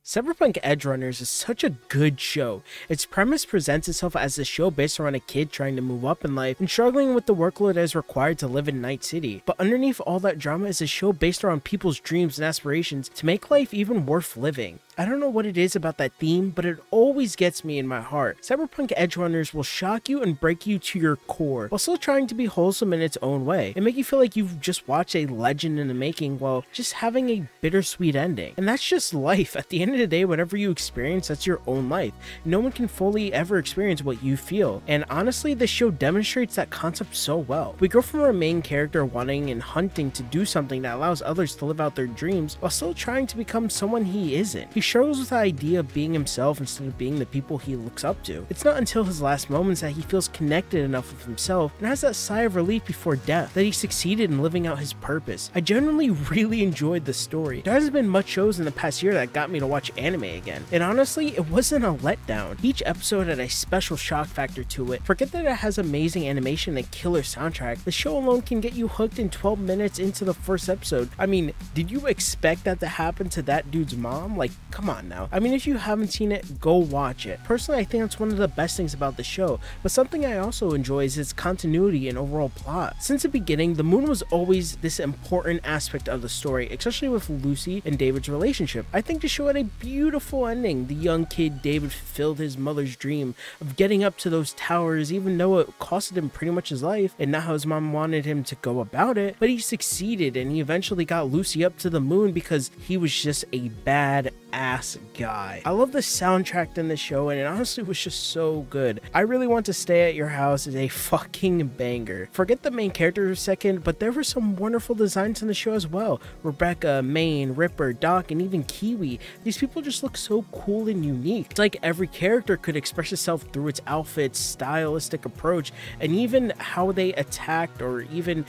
Cyberpunk Edgerunners is such a good show. Its premise presents itself as a show based around a kid trying to move up in life and struggling with the workload that is required to live in Night City. But underneath all that drama is a show based around people's dreams and aspirations to make life even worth living. I don't know what it is about that theme, but it always gets me in my heart. Cyberpunk Edgerunners will shock you and break you to your core, while still trying to be wholesome in its own way, and make you feel like you've just watched a legend in the making while just having a bittersweet ending. And that's just life. At the end of the day, whatever you experience, that's your own life. No one can fully ever experience what you feel, and honestly, this show demonstrates that concept so well. We go from our main character wanting and hunting to do something that allows others to live out their dreams while still trying to become someone he isn't. He struggles with the idea of being himself instead of being the people he looks up to. It's not until his last moments that he feels connected enough with himself and has that sigh of relief before death that he succeeded in living out his purpose. I genuinely really enjoyed the story. There hasn't been much shows in the past year that got me to watch anime again, and honestly, it wasn't a letdown. Each episode had a special shock factor to it. Forget that it has amazing animation and a killer soundtrack. The show alone can get you hooked in 12 minutes into the first episode. I mean, did you expect that to happen to that dude's mom? Like, come on now. I mean, if you haven't seen it, go watch it. Personally, I think that's one of the best things about the show, but something I also enjoy is its continuity and overall plot. Since the beginning, the moon was always this important aspect of the story, especially with Lucy and David's relationship. I think the show had a beautiful ending. The young kid David fulfilled his mother's dream of getting up to those towers, even though it costed him pretty much his life and not how his mom wanted him to go about it, but he succeeded and he eventually got Lucy up to the moon because he was just a bad ass guy. I love the soundtrack in the show, and it honestly was just so good. I Really Want to Stay at Your House is a fucking banger. Forget the main character for a second, but there were some wonderful designs in the show as well. Rebecca, Maine, Ripper, Doc, and even Kiwi. These people just look so cool and unique. It's like every character could express itself through its outfits, stylistic approach, and even how they attacked or even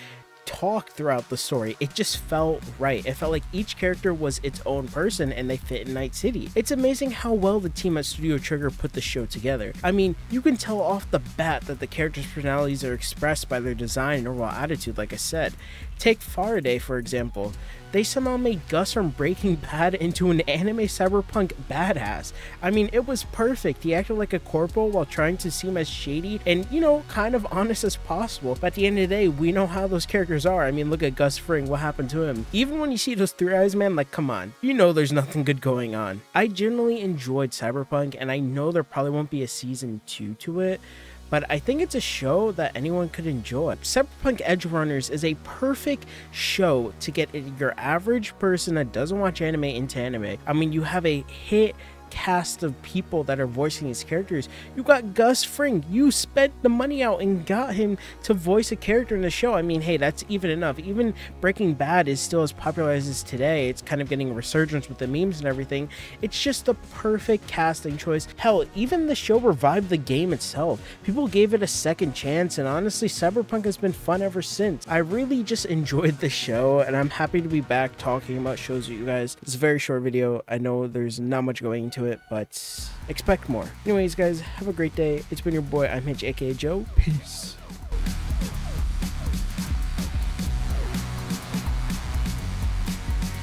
talk throughout the story. It just felt right. It felt like each character was its own person and they fit in Night City. It's amazing how well the team at Studio Trigger put the show together. I mean, you can tell off the bat that the characters' personalities are expressed by their design and overall attitude, like I said. Take Farady, for example. They somehow made Gus from Breaking Bad into an anime cyberpunk badass. I mean, it was perfect. He acted like a corporal while trying to seem as shady and, you know, kind of honest as possible. But at the end of the day, we know how those characters are. I mean, look at Gus Fring. What happened to him? Even when you see those three eyes, man, like, come on. You know there's nothing good going on. I genuinely enjoyed Cyberpunk, and I know there probably won't be a season 2 to it, but I think it's a show that anyone could enjoy. Cyberpunk Edgerunners is a perfect show to get your average person that doesn't watch anime into anime. I mean, you have a hit cast of people that are voicing these characters. You got Gus Fring. You spent the money out and got him to voice a character in the show. I mean, hey, that's even enough. Even Breaking Bad is still as popular as it is today. It's kind of getting a resurgence with the memes and everything. It's just the perfect casting choice. Hell, even the show revived the game itself. People gave it a second chance, and honestly, Cyberpunk has been fun ever since. I really just enjoyed the show, and I'm happy to be back talking about shows with you guys. It's a very short video. I know there's not much going into it, but expect more. Anyways, guys, have a great day. It's been your boy, ImHitch, aka Joe. Peace.